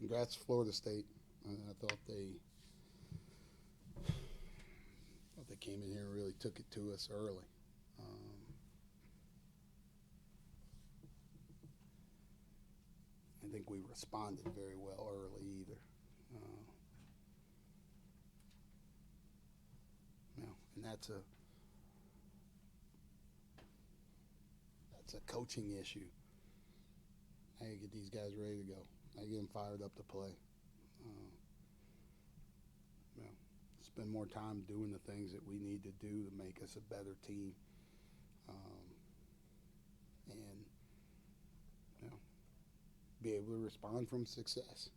congrats to Florida State. I thought they came in here and really took it to us early. I think we responded very well early either. And that's a coaching issue. How you get these guys ready to go? How you get them fired up to play? Spend more time doing the things that we need to do to make us a better team, and be able to respond from success.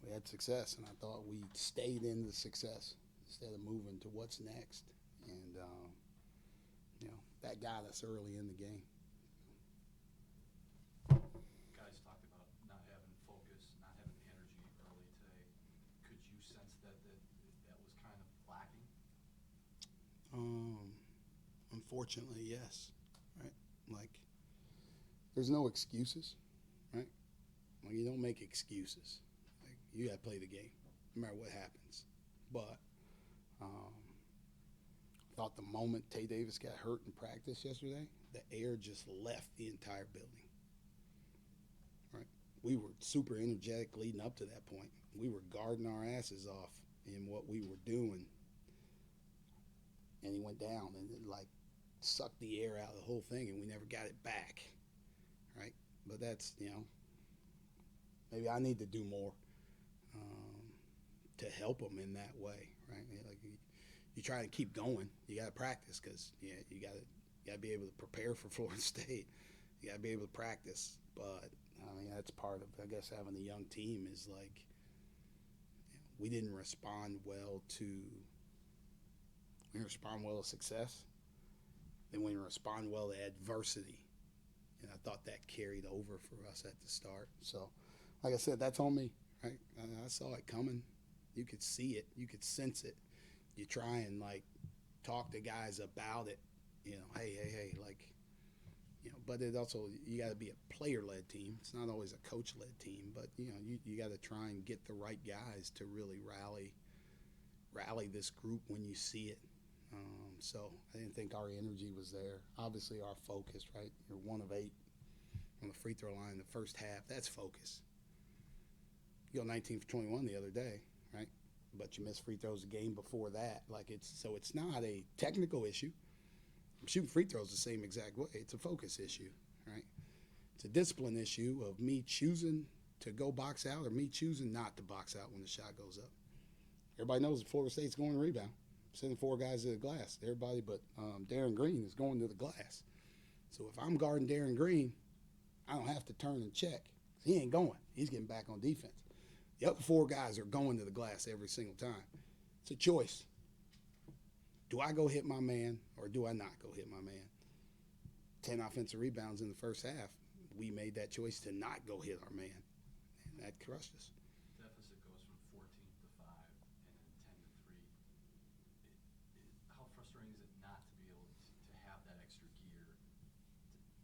We had success, and I thought we stayed in the success instead of moving to what's next. And that got us early in the game. Guys talked about not having focus, not having the energy early today. Could you sense that was kind of lacking? Unfortunately, yes. Right? Like, there's no excuses, right? Like, you don't make excuses. Like, you got to play the game, no matter what happens. But I thought the moment Tay Davis got hurt in practice yesterday, the air just left the entire building. Right? We were super energetic leading up to that point. We were guarding our asses off in what we were doing. And he went down and it sucked the air out of the whole thing, and we never got it back. Right? But that's, maybe I need to do more to help them in that way. Right? Like you try to keep going. You got to practice because you got to be able to prepare for Florida State. You got to be able to practice. But that's part of, I guess, having a young team is we didn't respond well to success. Then we didn't respond well to adversity. And I thought that carried over for us at the start. So, like I said, that's on me. Right? I saw it coming. You could see it. You could sense it. You try and talk to guys about it. Hey, but it also, you got to be a player-led team. It's not always a coach-led team, but you got to try and get the right guys to really rally this group when you see it. So I didn't think our energy was there. Obviously, our focus, right? You're 1 of 8 on the free throw line in the first half. That's focus. You go 19 for 21 the other day, right? But you missed free throws the game before that. So it's not a technical issue. Shooting free throws the same exact way. It's a focus issue, right? It's a discipline issue of me choosing to go box out or me choosing not to box out when the shot goes up. Everybody knows that Florida State's going to rebound. Sending 4 guys to the glass. Everybody but Darren Green is going to the glass. So if I'm guarding Darren Green, I don't have to turn and check. He ain't going. He's getting back on defense. The other 4 guys are going to the glass every single time. It's a choice. Do I go hit my man or do I not go hit my man? 10 offensive rebounds in the first half. We made that choice to not go hit our man, and that crushed us. Deficit goes from 14 to 5 and then 10 to 3. How frustrating is it not to be able to have that extra gear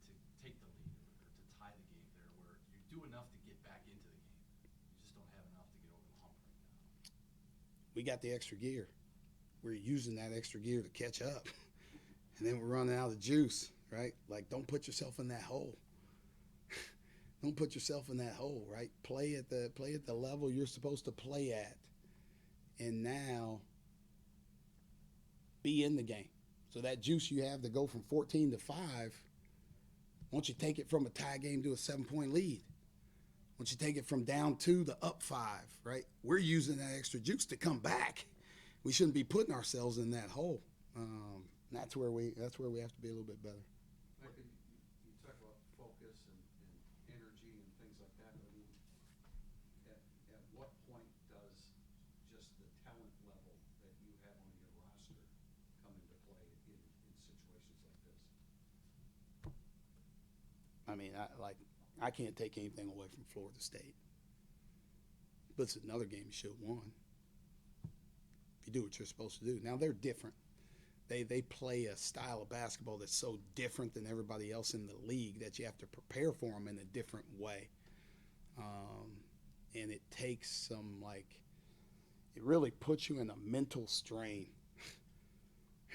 to take the lead or to tie the game there, where you do enough to get back into the game, you just don't have enough to get over the hump right now? We got the extra gear. We're using that extra gear to catch up, and then we're running out of juice, right? Don't put yourself in that hole. Don't put yourself in that hole, right? Play at the level you're supposed to play at, and now be in the game. So that juice you have to go from 14 to 5, why don't you take it from a tie game to a 7-point lead? Why don't you take it from down 2 to up 5, right? We're using that extra juice to come back. We shouldn't be putting ourselves in that hole. That's where we have to be a little bit better. Micah, you talk about focus and energy and things like that. I mean, at what point does just the talent level that you have on your roster come into play in situations like this? I can't take anything away from Florida State, but it's another game you should have won. If you do what you're supposed to do. Now they're different. They play a style of basketball that's so different than everybody else in the league that you have to prepare for them in a different way. and it takes some, like, it really puts you in a mental strain.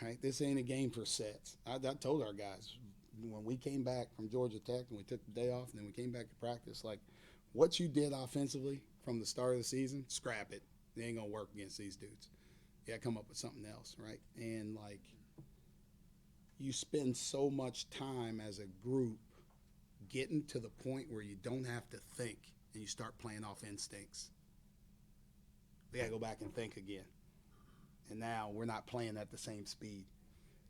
Right? This ain't a game for sets. I told our guys when we came back from Georgia Tech and we took the day off and then we came back to practice, like, what you did offensively from the start of the season, scrap it. It ain't going to work against these dudes. You got to come up with something else, right? And, like, you spend so much time as a group getting to the point where you don't have to think and you start playing off instincts. We got to go back and think again. And now we're not playing at the same speed.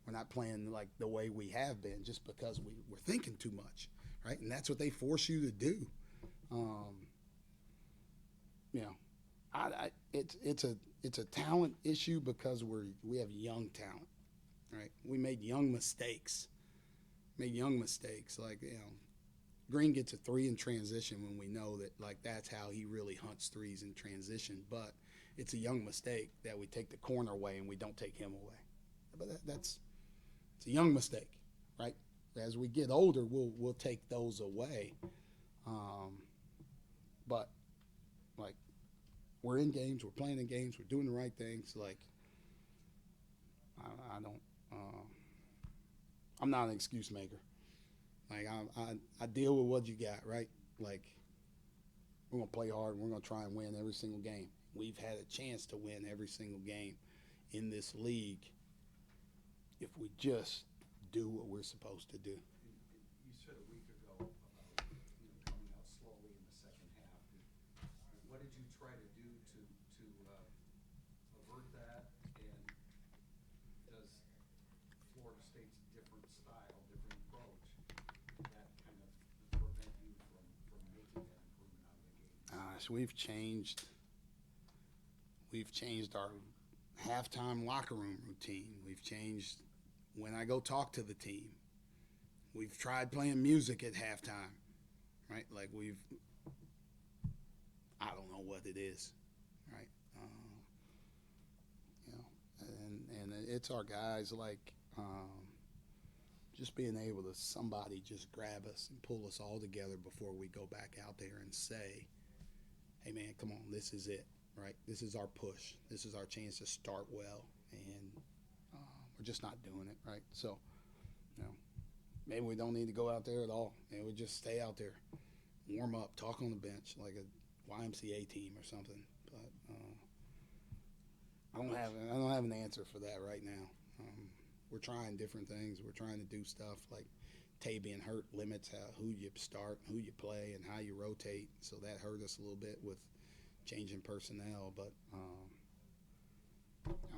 We're not playing like the way we have been just because we're thinking too much, right? And that's what they force you to do. You know, it's a talent issue because we have young talent, right? We made young mistakes. Like, you know, Green gets a 3 in transition when we know that, like, that's how he really hunts threes in transition. But it's a young mistake that we take the corner away and we don't take him away. But it's a young mistake, right? As we get older, we'll take those away. But, like, we're in games, we're playing in games, we're doing the right things. Like, I'm not an excuse maker. Like, I deal with what you got, right? Like, we're going to play hard and we're going to try and win every single game. We've had a chance to win every single game in this league if we just do what we're supposed to do. You said a week ago about coming out slowly in the second half. What did you try to do to avert that? And does Florida State's different style, different approach, that kind of prevent you from making that improvement out of the game? So we've changed our halftime locker room routine. We've changed when I go talk to the team. We've tried playing music at halftime, right? Like, I don't know what it is, right? You know, and it's our guys, like, just being able to somebody just grab us and pull us all together before we go back out there and say, hey, man, come on, this is it, right? This is our push. This is our chance to start well, and we're just not doing it, right? So, you know, maybe we don't need to go out there at all. Maybe we just stay out there, warm up, talk on the bench like a YMCA team or something. But I don't have an answer for that right now. We're trying different things. We're trying to do stuff like Tay being hurt limits who you start, who you play, and how you rotate. So that hurt us a little bit with changing personnel. But I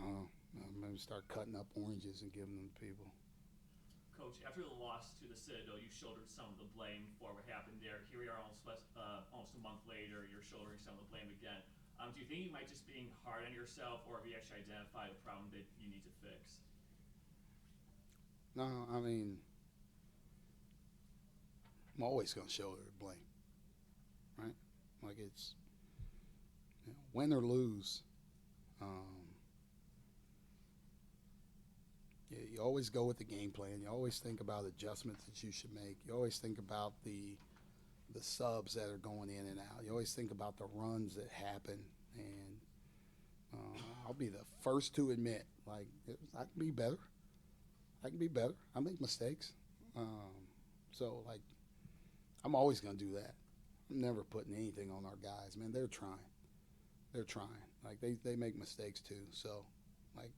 don't know. Maybe start cutting up oranges and giving them to people. Coach, after the loss to the Citadel, you shouldered some of the blame for what happened there. Here we are almost a month later, you're shouldering some of the blame again. Do you think you might just being hard on yourself, or have you actually identified a problem that you need to fix? No, I mean, I'm always going to shoulder the blame, right? Like, it's, you know, win or lose. You always go with the game plan. You always think about adjustments that you should make. You always think about the subs that are going in and out. You always think about the runs that happen. And I'll be the first to admit, like, I can be better. I make mistakes. So, like, I'm always going to do that. I'm never putting anything on our guys. Man, they're trying. Like, they make mistakes too. So, like,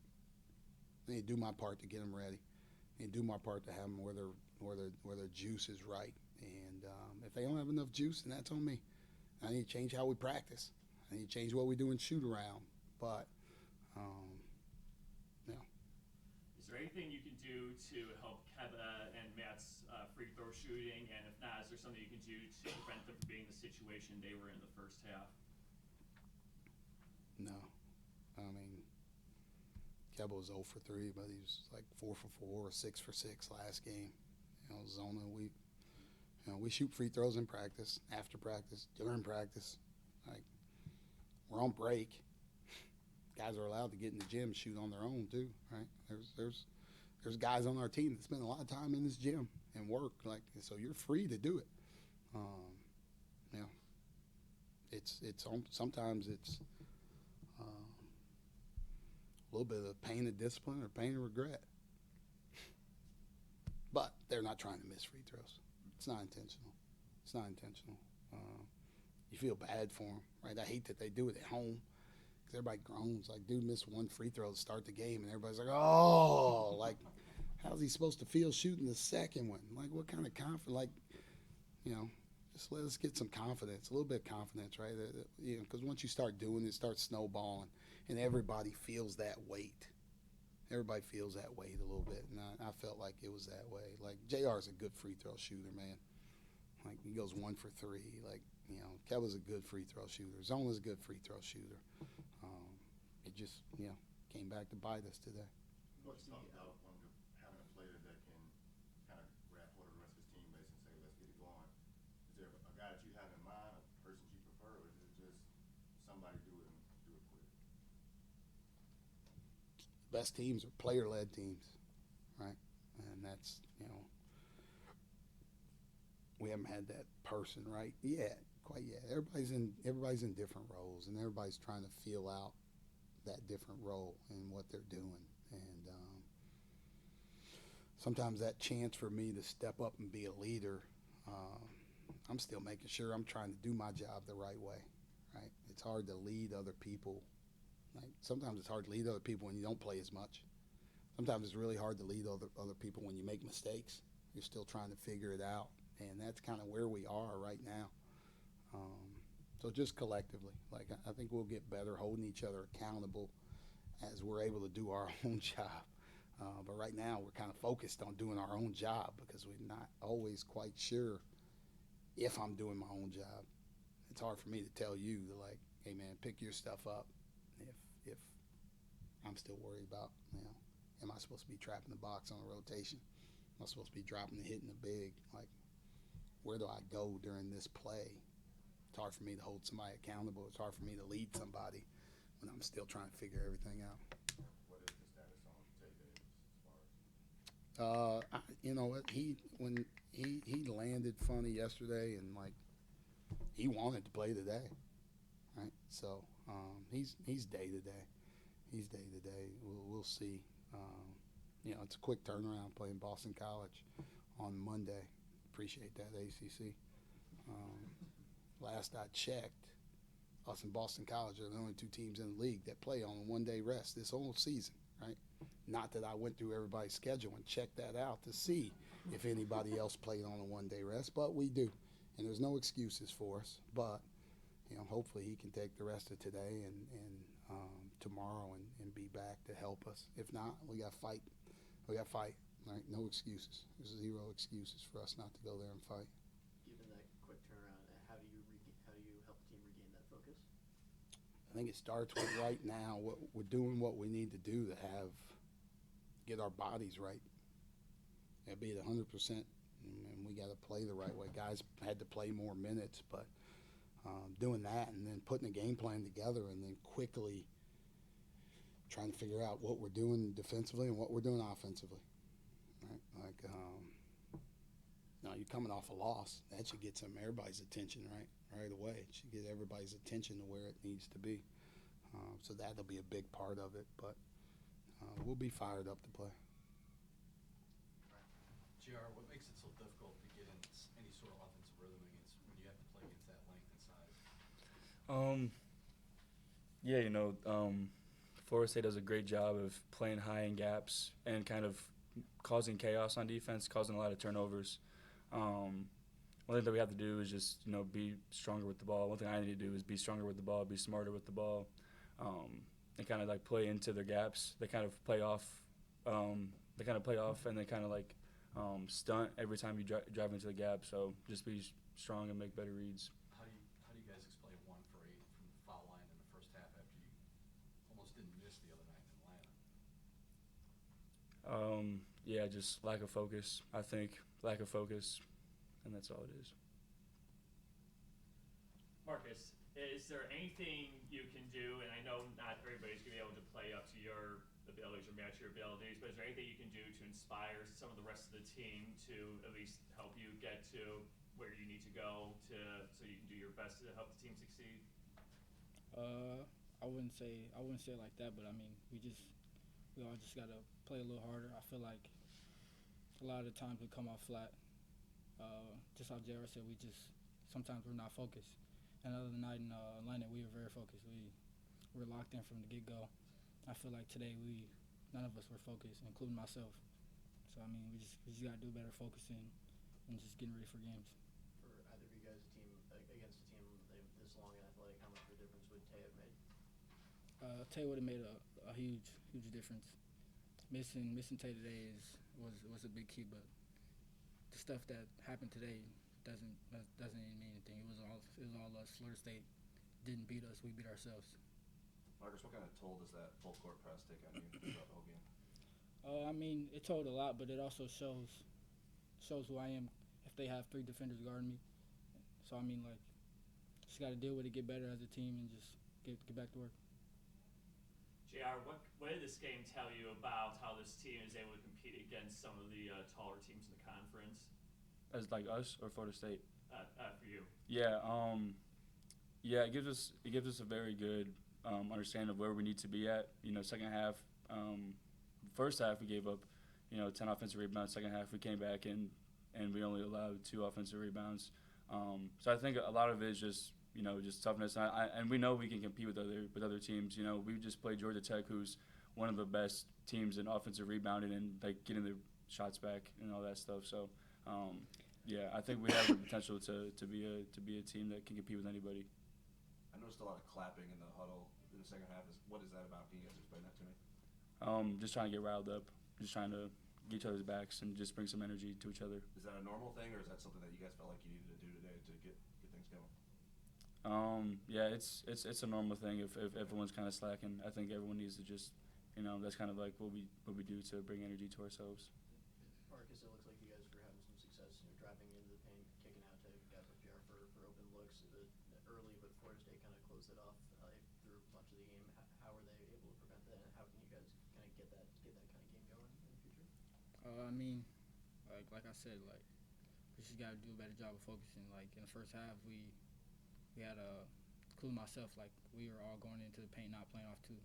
I need to do my part to get them ready. I need to do my part to have them where their juice is right. And if they don't have enough juice, then that's on me. I need to change how we practice. I need to change what we do in shoot around. But, yeah. Is there anything you can do to help Keba and Matt's free throw shooting? And if not, is there something you can do to prevent them from being in the situation they were in the first half? No. I mean, Keba was 0 for 3, but he was like 4 for 4 or 6 for 6 last game. You know, Zona, we shoot free throws in practice, after practice, during practice. Like, we're on break. Guys are allowed to get in the gym and shoot on their own too, right? There's guys on our team that spend a lot of time in this gym and work, like, so you're free to do it. Yeah, sometimes it's a little bit of pain of discipline or pain of regret. But they're not trying to miss free throws. It's not intentional. It's not intentional. You feel bad for them, right? I hate that they do it at home because everybody groans. Like, dude missed one free throw to start the game, and everybody's like, oh, like, how's he supposed to feel shooting the second one? Like, what kind of confidence? Like, just let us get some confidence, a little bit of confidence, right? Because once you start doing it, it starts snowballing, and everybody feels that weight. Everybody feels that weight a little bit, and I felt like it was that way. Like, JR is a good free throw shooter, man. Like, he goes 1 for 3. Like, Kevin's a good free throw shooter. Zona's a good free throw shooter. It just, came back to bite us today. Coach talked about having a player that can kind of grab hold of the rest of his teammates and say, let's get it going. Is there a guy that you have in mind, a person you prefer, or is it just somebody do it and do it quick? Best teams are player-led teams, right? And that's, we haven't had that person right yet, quite yet. Everybody's in different roles, and everybody's trying to feel out that different role and what they're doing. And sometimes that chance for me to step up and be a leader, I'm still making sure I'm trying to do my job the right way, right? It's hard to lead other people. Like, sometimes it's hard to lead other people when you don't play as much. Sometimes it's really hard to lead other people when you make mistakes. You're still trying to figure it out. And that's kind of where we are right now. So just collectively, like, I think we'll get better holding each other accountable as we're able to do our own job. But right now we're kind of focused on doing our own job because we're not always quite sure if I'm doing my own job. It's hard for me to tell you to, like, hey man, pick your stuff up if I'm still worried about, am I supposed to be trapping the box on a rotation? Am I supposed to be dropping the hit in the big? Like, where do I go during this play? It's hard for me to hold somebody accountable. It's hard for me to lead somebody when I'm still trying to figure everything out. What is the status on Jay Davis as far as? He landed funny yesterday, and like, he wanted to play today, right? So he's day to day. He's day to day. We'll see. It's a quick turnaround playing Boston College on Monday. Appreciate that, ACC. Last I checked, us and Boston College are the only two teams in the league that play on a one-day rest this whole season, right? Not that I went through everybody's schedule and checked that out to see if anybody else played on a one-day rest, but we do. And there's no excuses for us. But, hopefully he can take the rest of today and tomorrow and be back to help us. If not, we got to fight. We got to fight, right? No excuses. There's 0 excuses for us not to go there and fight. Given that quick turnaround, how do you help the team regain that focus? I think it starts with right now. We're doing what we need to do to get our bodies right. Be at 100%, and we got to play the right way. Guys had to play more minutes, but doing that and then putting a game plan together and then quickly trying to figure out what we're doing defensively and what we're doing offensively. Right? Like, you're coming off a loss. That should get everybody's attention right away. It should get everybody's attention to where it needs to be. So that'll be a big part of it. But we'll be fired up to play. JR, what makes it so difficult to get in any sort of offensive rhythm when you have to play against that length and size? Florida State does a great job of playing high in gaps and kind of causing chaos on defense, causing a lot of turnovers. One thing that we have to do is just, be stronger with the ball. One thing I need to do is be stronger with the ball, be smarter with the ball, and kind of like play into their gaps. They kind of play off. And they kind of like stunt every time you drive into the gap. So just be strong and make better reads. How do you guys explain 1 for 8 from the foul line in the first half after you almost didn't miss the other night in Atlanta? Just lack of focus. I think lack of focus, and that's all it is. Marcus, is there anything you can do, and I know not everybody's going to be able to play up to your abilities or match your abilities, but is there anything you can do to inspire some of the rest of the team to at least help you get to where you need to go so you can do your best to help the team succeed? I wouldn't say it like that, but I mean we all just gotta play a little harder. I feel like a lot of the times we come off flat. Just how JR said, sometimes we're not focused. And other night in London, we were very focused. We were locked in from the get-go. I feel like today none of us were focused, including myself. So I mean, we just gotta do better focusing and just getting ready for games. For either of you guys, against a team this long and athletic, how much of a difference would Tay have made? Tay would have made a huge difference. Missing Tay today was a big key, but the stuff that happened today doesn't even mean anything. It was all us. Florida State didn't beat us; we beat ourselves. Marcus, what kind of toll does that full court press take on you throughout the whole game? I mean, it told a lot, but it also shows who I am. If they have 3 defenders guarding me, so I mean, like, just got to deal with it, get better as a team, and just get back to work. JR, what did this game tell you about how this team is able to compete against some of the taller teams in the conference? As like us or Florida State? For you. Yeah, it gives us a very good understanding of where we need to be at. Second half, first half we gave up, 10 offensive rebounds. Second half we came back and we only allowed 2 offensive rebounds. So I think a lot of it is just toughness. And we know we can compete with other teams. We just played Georgia Tech, who's one of the best teams in offensive rebounding and like getting their shots back and all that stuff. So. I think we have the potential to be a team that can compete with anybody. I noticed a lot of clapping in the huddle in the second half. What is that about? Can you guys explain that to me? Just trying to get riled up, just trying to get each other's backs and just bring some energy to each other. Is that a normal thing, or is that something that you guys felt like you needed to do today to get things going? It's a normal thing if everyone's kind of slacking. I think everyone needs to just, that's kind of like what we do to bring energy to ourselves. Marcus, it looks like you guys were having some success, driving into the paint, kicking out to guys like JR for open looks early, but Florida State kind of closed it off through much of the game. How were they able to prevent that, and how can you guys kind of get that kind of game going in the future? I mean, like I said, like we just got to do a better job of focusing. Like in the first half, we had including myself, like we were all going into the paint, not playing off 2,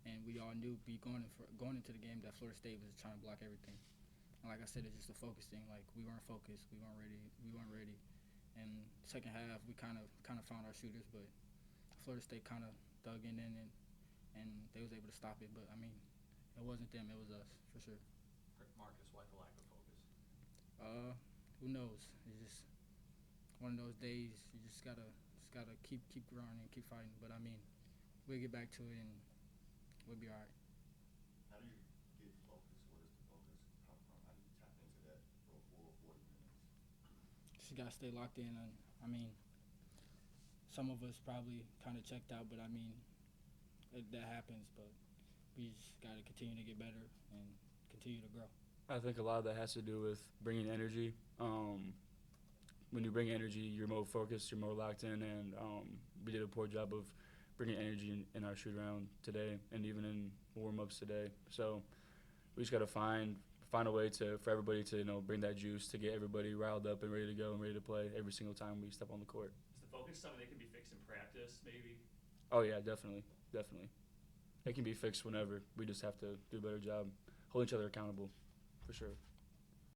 and we all knew going into the game that Florida State was trying to block everything. And like I said, it's just a focus thing. Like we weren't focused, we weren't ready. And second half, we kind of found our shooters, but Florida State kind of dug in and they was able to stop it. But I mean, it wasn't them, it was us for sure. Marcus, why the lack of focus? Who knows? It's just one of those days. You just gotta keep growing and keep fighting. But I mean, we'll get back to it and we'll be all right. How do you get focused? Where does the focus come from? How do you tap into that for a full 40 minutes? Just gotta stay locked in. And I mean, some of us probably kind of checked out, but I mean, that happens. But we just gotta continue to get better and continue to grow. I think a lot of that has to do with bringing energy. When you bring energy, you're more focused, you're more locked in, and we did a poor job of bringing energy in our shoot around today and even in warm-ups today. So we just got to find a way for everybody to bring that juice to get everybody riled up and ready to go and ready to play every single time we step on the court. Is the focus something that can be fixed in practice, maybe? Oh yeah, definitely. It can be fixed whenever. We just have to do a better job, hold each other accountable, for sure.